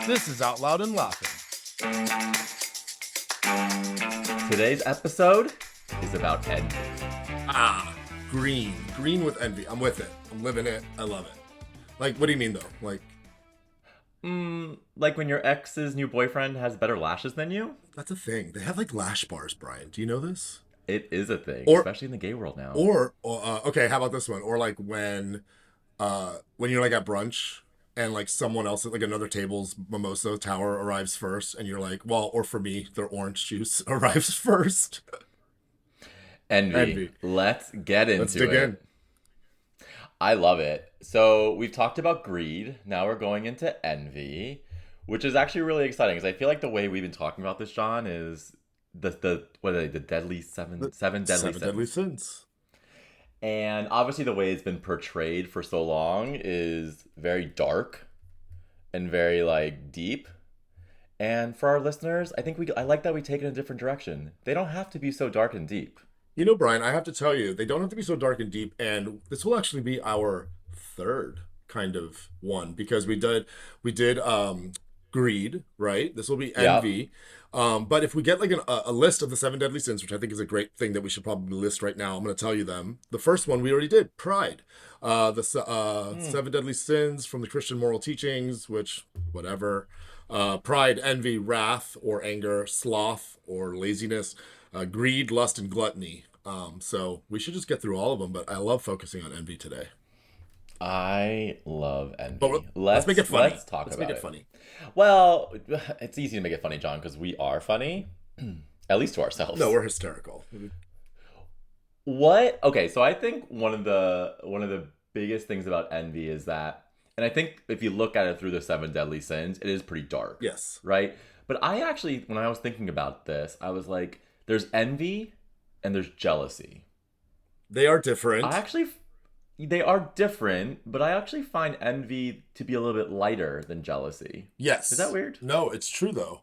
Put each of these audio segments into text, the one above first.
This is Out Loud and Laughing. Today's episode is about envy. Green. Green with envy. I'm with it. I'm living it. I love it. Like, what do you mean, though? Like when your ex's new boyfriend has better lashes than you? That's a thing. They have, lash bars, Brian. Do you know this? It is a thing, especially in the gay world now. Okay, how about this one? Or, when you're, at brunch and, someone else at, another table's mimosa tower arrives first and you're like, well, or for me, their orange juice arrives first. Envy. Let's get into it. Let's dig in. I love it. So we've talked about greed. Now we're going into envy, which is actually really exciting because I feel like the way we've been talking about this, John, is the what are they? The deadly seven deadly sins. And obviously the way it's been portrayed for so long is very dark and very deep. And for our listeners, I like that we take it in a different direction. They don't have to be so dark and deep. You know, Brian, I have to tell you, they don't have to be so dark and deep, and this will actually be our third kind of one because we did greed, right? This will be envy. Yep. But if we get a list of the seven deadly sins, which I think is a great thing that we should probably list right now, I'm going to tell you them. The first one we already did, pride. Seven deadly sins from the Christian moral teachings, which whatever. Pride, envy, wrath or anger, sloth or laziness. Greed, lust, and gluttony. So we should just get through all of them, but I love focusing on envy today. I love envy. But let's make it funny. Let's make it funny. Well, it's easy to make it funny, John, because we are funny, at least to ourselves. No, we're hysterical. What? Okay, so I think one of the biggest things about envy is that, and I think if you look at it through the seven deadly sins, it is pretty dark. Yes. Right? But I actually, when I was thinking about this, I was like, there's envy and there's jealousy. They are different. They are different, but I actually find envy to be a little bit lighter than jealousy. Yes. Is that weird? No, it's true though.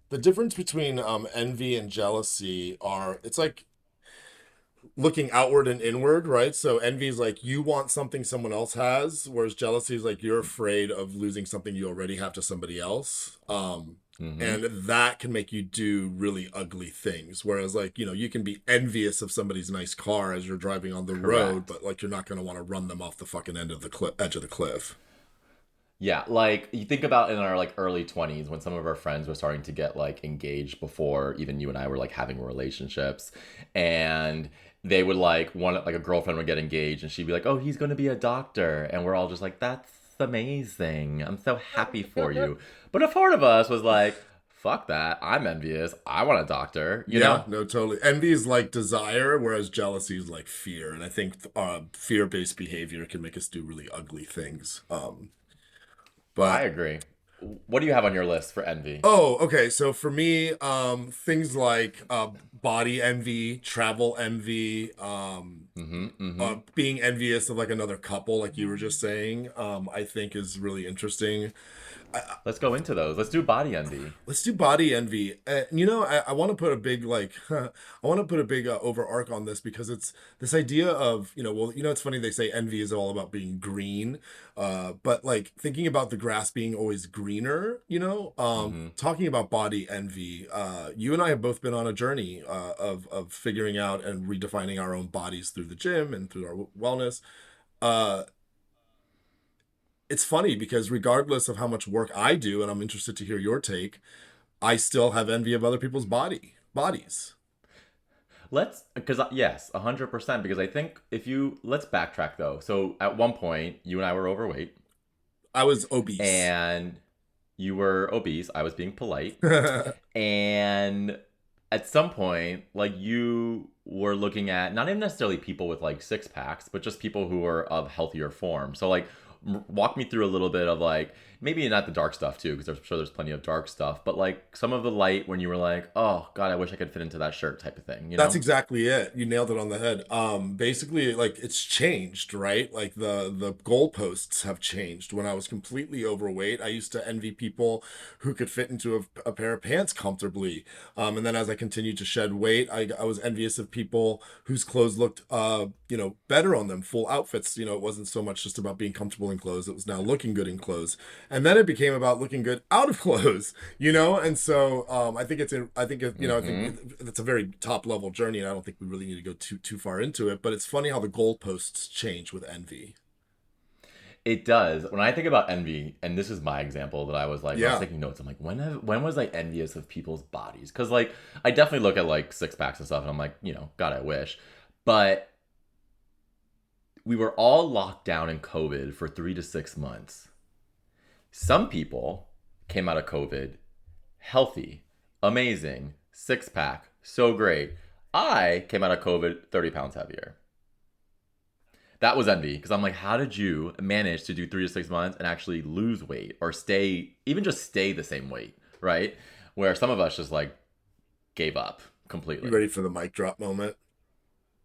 The difference between envy and jealousy it's like looking outward and inward, right? So envy is like you want something someone else has, whereas jealousy is like you're afraid of losing something you already have to somebody else. And that can make you do really ugly things. Whereas you can be envious of somebody's nice car as you're driving on the road, but you're not going to want to run them off the fucking edge of the cliff. Yeah, you think about in our early 20s when some of our friends were starting to get engaged before even you and I were having relationships, and they would a girlfriend would get engaged and she'd be like, "Oh, he's going to be a doctor," and we're all just like, "That's amazing. I'm so happy for you." But a part of us was like, "Fuck that. I'm envious. I want a doctor." You know? No, totally. Envy is desire, whereas jealousy is fear. And I think fear-based behavior can make us do really ugly things. But I agree. What do you have on your list for envy? Oh, okay. So for me, things like body envy, travel envy, being envious of another couple, like you were just saying, I think is really interesting. Let's go into those. Let's do body envy. Let's do body envy. I want to put a big over arc on this because it's this idea of it's funny they say envy is all about being green, but thinking about the grass being always greener. Talking about body envy. You and I have both been on a journey of figuring out and redefining our own bodies through the gym and through our wellness. It's funny because regardless of how much work I do, and I'm interested to hear your take, I still have envy of other people's bodies. Yes, 100%, because I think let's backtrack though. So at one point, you and I were overweight. I was obese. And you were obese. I was being polite. And at some point, you were looking at not even necessarily people with six packs, but just people who were of healthier form. So walk me through a little bit of maybe not the dark stuff too, because I'm sure there's plenty of dark stuff, but some of the light when you were like, "Oh God, I wish I could fit into that shirt," type of thing. That's exactly it. You nailed it on the head. Basically, it's changed, right? The goalposts have changed. When I was completely overweight, I used to envy people who could fit into a pair of pants comfortably. And then as I continued to shed weight, I was envious of people whose clothes looked, better on them, full outfits. It wasn't so much just about being comfortable comfortable in clothes. It was now looking good in clothes. And then it became about looking good out of clothes, you know? And so I think I think Mm-hmm. it's a very top level journey. And I don't think we really need to go too far into it. But it's funny how the goalposts change with envy. It does. When I think about envy, and this is my example that I was like, when I was Yeah. taking notes, I'm like, when was I envious of people's bodies? Because like I definitely look at like six packs and stuff, and I'm like, God, I wish. But we were all locked down in COVID for 3 to 6 months. Some people came out of COVID healthy, amazing, six pack, so great. I came out of COVID 30 pounds heavier. That was envy because I'm like, how did you manage to do 3 to 6 months and actually lose weight or stay, even just stay the same weight, right? Where some of us just like gave up You completely. ready for the mic drop moment?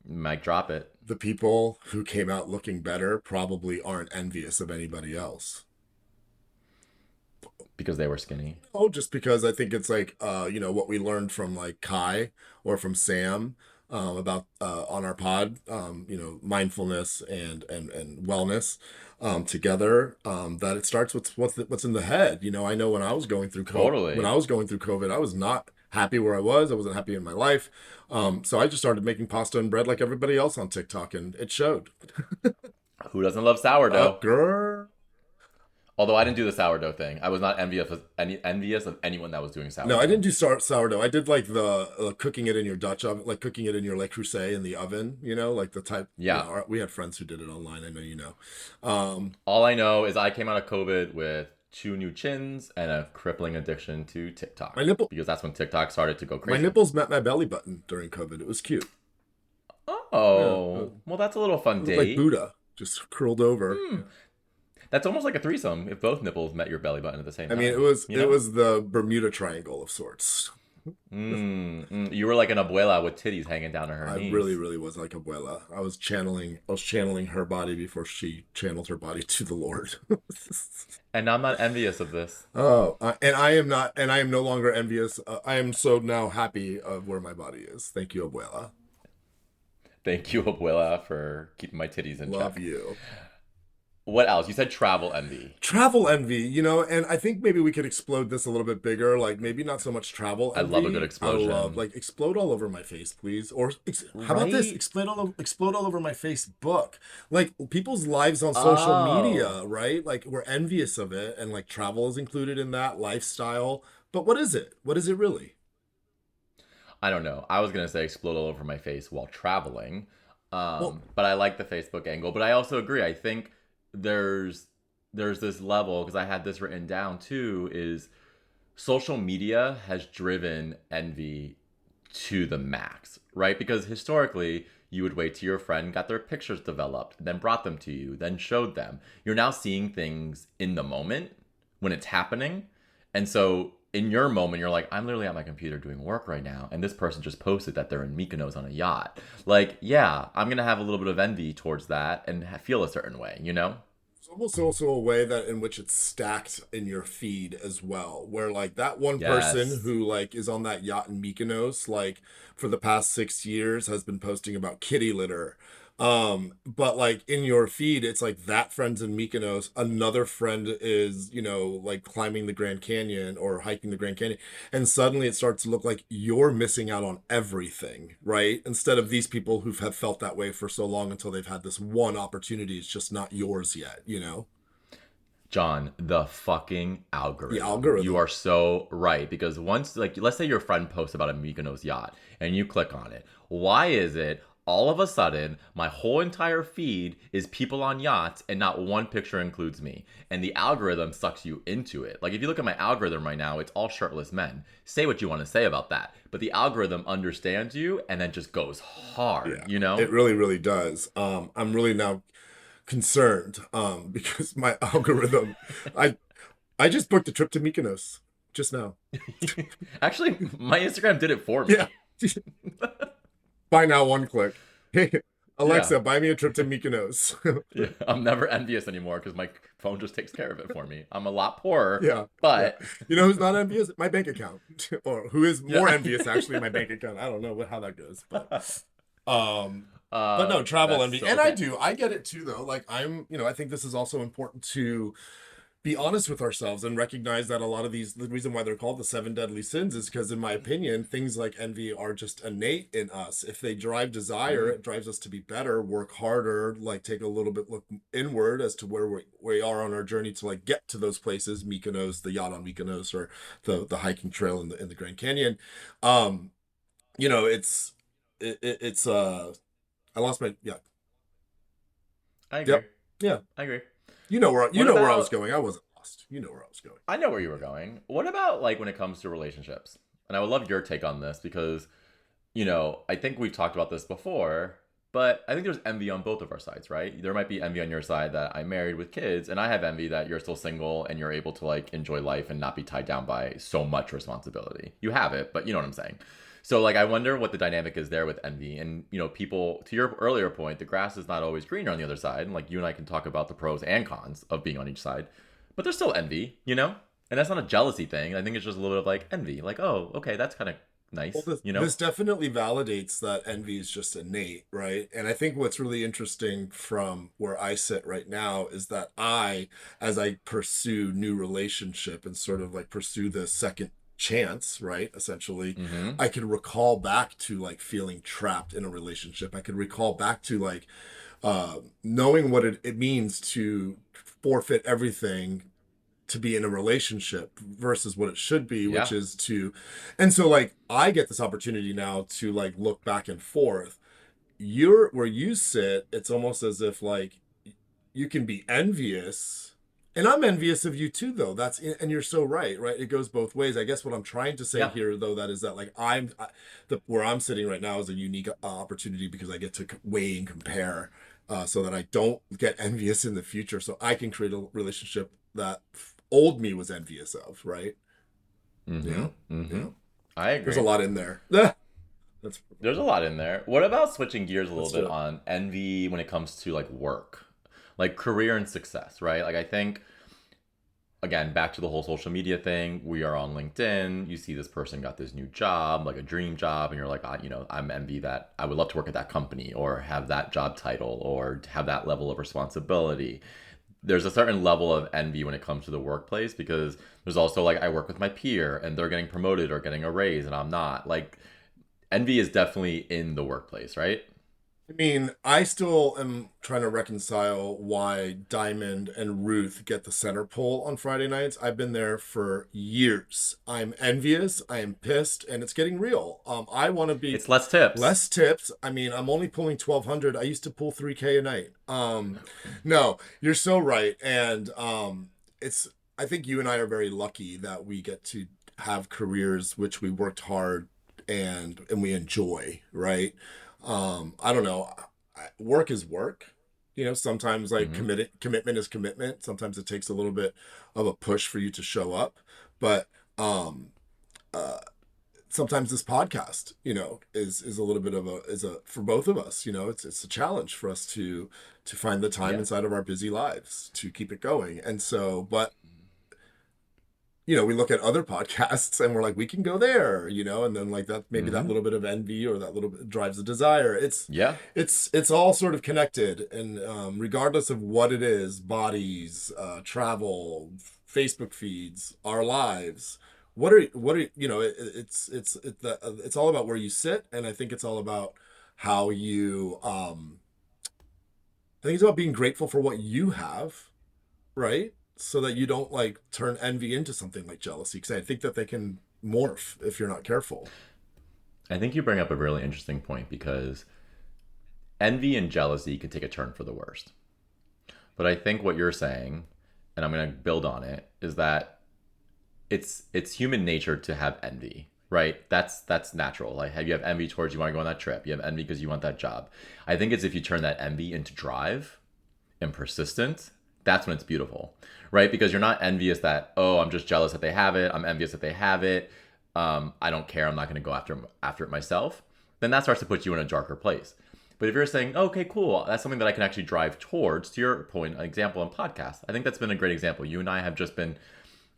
Might drop it The people who came out looking better probably aren't envious of anybody else. because they were skinny. Oh, just because I think it's like what we learned from like Kai or from Sam about on our pod, mindfulness and wellness together. That it starts with what's in the head. I know when I was going through when Totally. I was going through COVID, I was not happy where I was. I wasn't happy in my life. So I just started making pasta and bread like everybody else on TikTok, and it showed. Who doesn't love Up, sourdough? girl. Although I didn't do the sourdough thing. I was not envious of anyone that was doing No, I didn't sourdough. do sourdough. I did like the cooking it in your Dutch oven, like cooking it in your Le Creuset in the oven, like the type, Yeah. we had friends who did it online. I know you know. Um, All I know is I came out of COVID with two new chins and a crippling addiction to my TikTok nipple, because that's when TikTok started to go my crazy. nipples met my belly button during COVID. It was cute. Yeah, Oh, well, that's a little fun it looked like date. Buddha just curled over. Hmm. Yeah. That's almost like a threesome if both nipples met your belly button at the same I mean, it time, was you it know? was the Bermuda Triangle of sorts. You were like an abuela with titties hanging down to her I really, knees. really was like Abuela. I was channeling her body before she channeled her body to the Lord. And I'm not envious of this. Oh, and I am not, and I am no longer envious. I am so now happy of where my body is. Thank you, Abuela. Thank you, abuela, for keeping my titties in Love check. you. What else? You said travel envy. Travel envy, and I think maybe we could explode this a little bit bigger. Like maybe not so much travel I love a good envy. I love explosion. like explode all over my face, please. Or how about this? Right? Explode all over my Facebook. Like people's lives on social Oh. media, right? Like we're envious of it, and like travel is included in that lifestyle. But what is it? What is it really? I don't know. I was gonna say explode all over my face while traveling, Well, but I like the Facebook angle. But I also agree. I think there's there's this level because I had this written down too. Is social media has driven envy to the max, right? Because historically, you would wait till your friend got their pictures developed, then brought them to you, then showed them. You're now seeing things in the moment when it's happening. And so in your moment, you're like, I'm literally at my computer doing work right now, and this person just posted that they're in Mykonos on a yacht. Like, yeah, I'm gonna have a little bit of envy towards that and feel a certain way, you know? it's almost also a way that in which it's stacked in your feed as well, where like that one person Yes. who like is on that yacht in Mykonos, like for the past 6 years, has been posting about kitty litter. But like in your feed, it's like that friend's in Mykonos, another friend is, like climbing the Grand Canyon or hiking the Grand Canyon, and suddenly it starts to look like you're missing out on everything, right? Instead of these people who have felt that way for so long until they've had this one opportunity, it's just not yours yet. John, the fucking The algorithm. You algorithm. are so right. Because once, like, let's say your friend posts about a Mykonos yacht and you click on it. Why is it all of a sudden my whole entire feed is people on yachts and not one picture includes me? And the algorithm sucks you into it. Like, if you look at my algorithm right now, it's all shirtless men. Say what you want to say about that. But the algorithm understands you and then just goes hard, Yeah, you it know? really, really does. I'm really now concerned because my algorithm, I I just booked a trip to Mykonos just now. Actually, my Instagram did it for Yeah. me. Buy now, one click. Hey, Yeah. Alexa, buy me a trip to Mykonos. Yeah, I'm never envious anymore because my phone just takes care of it for me. I'm a lot poorer, Yeah, yeah. but You know who's not envious? My bank account, or who is more yeah. envious? Actually, my bank account. I don't know how that goes, but um, But no, travel That's envy. so And I okay. do. I get it too, though. Like, I think this is also important to be honest with ourselves and recognize that a lot of the reason why they're called the seven deadly sins is because, in my opinion, things like envy are just innate in us. If they drive desire, Mm, it drives us to be better, work harder, like take a little bit look inward as to where we are on our journey to like get to those places, Mykonos, the yacht on Mykonos, or the hiking trail in the Grand Canyon. Um, it's it's I lost my yeah. I Yep. agree. Yeah. I agree. You What know where I was about going. I wasn't lost. You know where I was going. I know where you were going. What about like when it comes to relationships? And I would love your take on this because, I think we've talked about this before, but I think there's envy on both of our sides, right? There might be envy on your side that I'm married with kids, and I have envy that you're still single and you're able to like enjoy life and not be tied down by so much responsibility. You have it, but you know what I'm saying. So like I wonder what the dynamic is there with envy. And people, to your earlier point, the grass is not always greener on the other side. And like you and I can talk about the pros and cons of being on each side. But there's still envy. And that's not a jealousy thing. I think it's just a little bit of like envy. Like, oh, okay, that's kind of Well, nice, this definitely validates that envy is just innate, right? And I think what's really interesting from where I sit right now is that as I pursue new relationship and sort of like pursue the second chance, right? Essentially, Mm-hmm. I could recall back to like feeling trapped in a relationship. I could recall back to like knowing what it means to forfeit everything to be in a relationship versus what it should be, which Yeah. is to, and so like I get this opportunity now to like look back and forth. You're where you sit, it's almost as if like you can be envious. And I'm envious of you too, though. And you're so right, right? It goes both ways. I guess what I'm trying to say Yeah. here, though, that is that like where I'm sitting right now is a unique opportunity because I get to weigh and compare, so that I don't get envious in the future. So I can create a relationship that old me was envious of, right? Mm-hmm. Yeah, Mm-hmm. yeah. I There's a agree. lot in there. That's There's a lot in there. What about switching gears a little let's bit do it. on envy when it comes to like work, like career and success, right? Like I think again, back to the whole social media thing. We are on LinkedIn. You see this person got this new job, like a dream job, and you're like, I'm envy that I would love to work at that company or have that job title or have that level of responsibility. There's a certain level of envy when it comes to the workplace because there's also like I work with my peer and they're getting promoted or getting a raise and I'm not. Like envy is definitely in the workplace, right? I mean, I still am trying to reconcile why Diamond and Ruth get the center pole on Friday nights. I've been there for years. I'm envious, I am pissed, and it's getting real. I want to be It's less tips. less tips. I mean, I'm only pulling 1,200. I used to pull 3K a night. No, you're so right. And it's I think you and I are very lucky that we get to have careers which we worked hard and we enjoy, right? I don't know. Work is work. Sometimes like Mm-hmm. commitment is commitment. Sometimes it takes a little bit of a push for you to show up. But uh sometimes this podcast, is a little bit of a is a for both of us, it's a challenge for us to find the time Yeah. inside of our busy lives to keep it going. And so, but we look at other podcasts and we're like, we can go there, and then like that, maybe that Mm-hmm. little bit of envy or that little bit drives the desire. It's, Yeah. it's, it's all sort of connected. And regardless of what it is, bodies, travel, Facebook feeds, our lives, it's all about where you sit. And I think it's all about how I think it's about being grateful for what you have, right? So that you don't like turn envy into something like jealousy, because I think that they can morph if you're not careful. I think you bring up a really interesting point because envy and jealousy can take a turn for the worst. But I think what you're saying, and I'm going to build on it, is that it's human nature to have envy, right? That's natural. Like you have envy towards you want to go on that trip. You have envy because you want that job. I think it's if you turn that envy into drive and persistent, that's when it's beautiful, right? Because you're not envious that, oh, I'm just jealous that they have it. I'm envious that they have it. I don't care. I'm not going to go after it myself. Then that starts to put you in a darker place. But if you're saying, okay, cool, that's something that I can actually drive towards, to your point, an example in podcast, I think that's been a great example. You and I have just been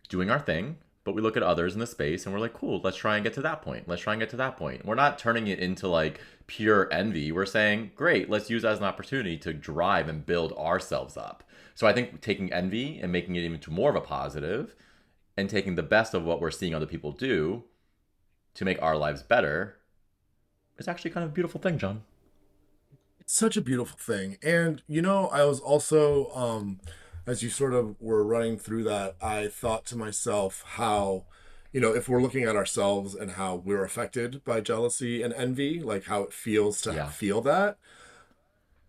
doing our thing, but we look at others in the space and we're like, cool, let's try and get to that point. Let's try and get to that point. We're not turning it into like pure envy. We're saying, great, let's use that as an opportunity to drive and build ourselves up. So I think taking envy and making it even to more of a positive and taking the best of what we're seeing other people do to make our lives better is actually kind of a beautiful thing, John. It's such a beautiful thing. And I was also as you sort of were running through that, I thought to myself how if we're looking at ourselves and how we're affected by jealousy and envy, like how it feels to Yeah. feel that,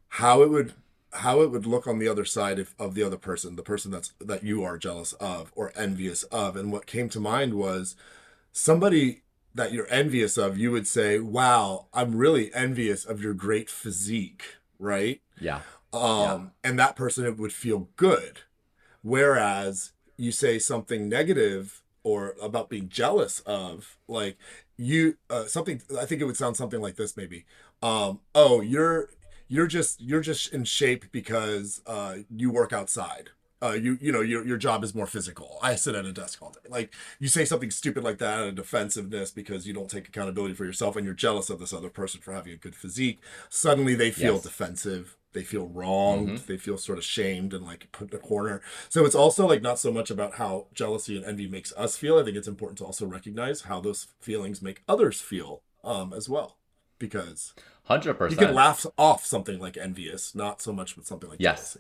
how it would look on the other side of the other person, the person that you are jealous of or envious of. And what came to mind was somebody that you're envious of, you would say, wow, I'm really envious of your great physique, right? Yeah. Yeah. And that person would feel good. Whereas you say something negative or about being jealous of, like something, I think it would sound something like this maybe. Oh, you're just in shape because you work outside. Your job is more physical. I sit at a desk all day. Like you say something stupid like that out of defensiveness because you don't take accountability for yourself and you're jealous of this other person for having a good physique. Suddenly they feel Yes. defensive. They feel wronged. Mm-hmm. They feel sort of shamed and like put in a corner. So it's also like not so much about how jealousy and envy makes us feel. I think it's important to also recognize how those feelings make others feel as well, because you can 100%. laugh off something like envious, not so much with something like Yes. jealousy.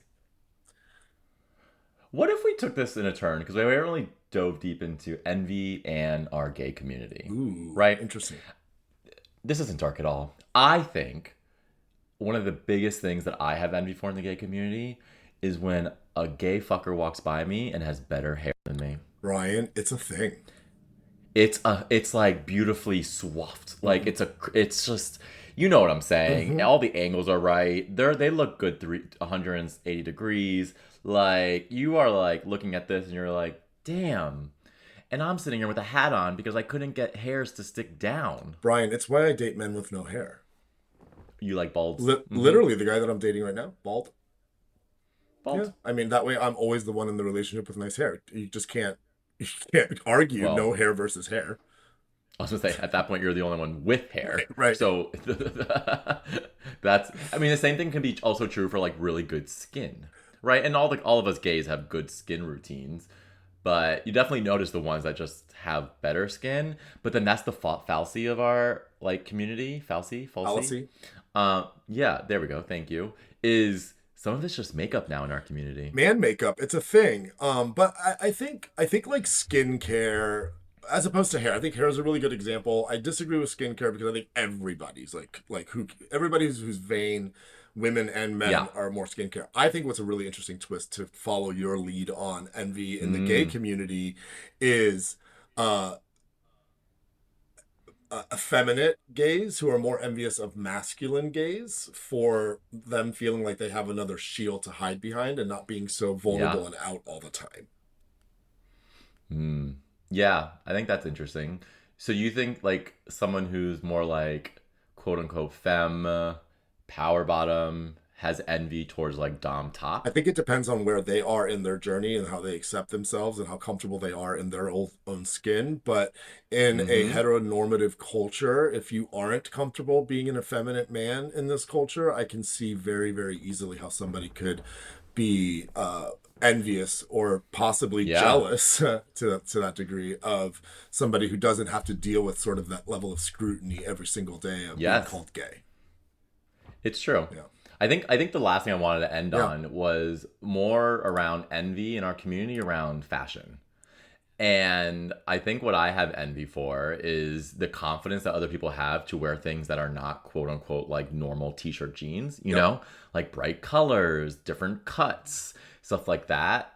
What if we took this in a turn? Because we really dove deep into envy and our gay community, Ooh, right? interesting. This isn't dark at all. I think one of the biggest things that I have envy for in the gay community is when a gay fucker walks by me and has better hair than me. Ryan, it's a thing. It's like beautifully swapped. Like Mm-hmm. it's just you know what I'm saying. Mm-hmm. All the angles are right. They look good 180 degrees. Like you are like looking at this and you're like, damn. And I'm sitting here with a hat on because I couldn't get hairs to stick down. Brian, it's why I date men with no hair. You like balds? Mm-hmm. Literally, the guy that I'm dating right now, bald. Yeah, Bald. I mean that way I'm always the one in the relationship with nice hair. You just can't you can't argue no Well, hair versus hair. I was gonna say at that point you're the only one with hair. Right, right. So that's I mean the same thing can be also true for like really good skin. Right? And all of us gays have good skin routines, but you definitely notice the ones that just have better skin. But then that's the fallacy of our like community. Falsy. Fallacy. Yeah, there we go. Thank you. Is some of it's just makeup now in our community. Man makeup, it's a thing. But I think like skincare as opposed to hair. I think hair is a really good example. I disagree with skincare because I think everybody's like who everybody's who's vain, women and men Yeah. are more skincare. I think what's a really interesting twist to follow your lead on envy in the gay Mm, community is uh effeminate gays who are more envious of masculine gays for them feeling like they have another shield to hide behind and not being so yeah. vulnerable and out all the time. Mm. Yeah, I think that's interesting. So you think like someone who's more like quote unquote femme, power bottom, has envy towards like dom I top? think it depends on where they are in their journey and how they accept themselves and how comfortable they are in their own skin. But in a Mm-hmm. heteronormative culture, if you aren't comfortable being an effeminate man in this culture, I can see very, very easily how somebody could be envious or possibly Yeah. jealous to that degree of somebody who doesn't have to deal with sort of that level of scrutiny every single day of being Yes. called gay. It's true. Yeah. I think the last thing I wanted to end Yeah. on was more around envy in our community around fashion. And I think what I have envy for is the confidence that other people have to wear things that are not quote unquote like normal t-shirt jeans, Yep. like bright colors, different cuts, stuff like that.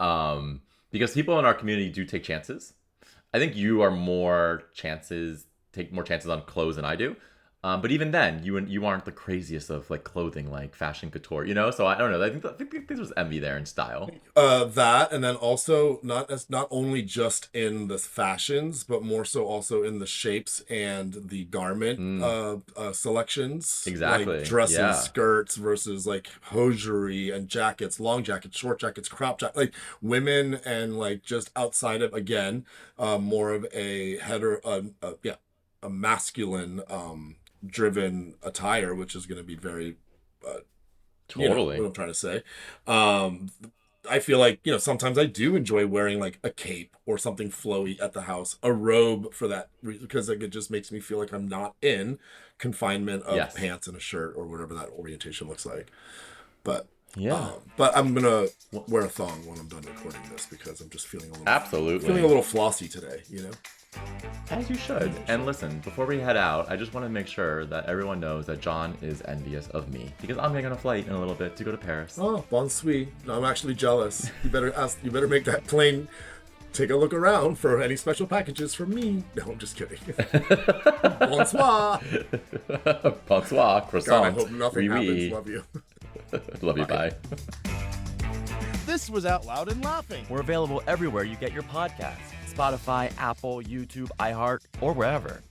Because people in our community do take chances. I think you are more chances take more chances on clothes than I do. But even then, you aren't the craziest of like clothing, like fashion couture, you know. So I don't know. I think this was envy there in style. That, and then also not only just in the fashions, but more so also in the shapes and the garment Mm, selections, like exactly. dresses, Yeah. skirts versus like hosiery and jackets, long jackets, short jackets, crop jacket, like women and like just outside of, again, more of a yeah, a masculine driven attire, which is going to be very uh, you know what Totally. I'm trying to say. Um, I feel like, sometimes I do enjoy wearing like a cape or something flowy at the house, a robe for that reason, because like it just makes me feel like I'm not in confinement of Yes. pants and a shirt or whatever that orientation looks like. But Yeah. but I'm gonna Well, wear a thong when I'm done recording this because I'm just feeling a absolutely. little flossy today, As you should. As I And should. listen, before we head out, I just want to make sure that everyone knows that John is envious of me because I'm getting on a flight in a little bit to go to Paris. Oh, bon sweet. No, I'm actually jealous. You better make that plane take a look around for any special packages from me. No, I'm just kidding. Bonsoir. Bonsoir, God, I croissant, hope nothing oui happens. oui. Love you. Love you, Bye. bye. This was Out Loud and Laughing. We're available everywhere you get your podcasts: Spotify, Apple, YouTube, iHeart, or wherever.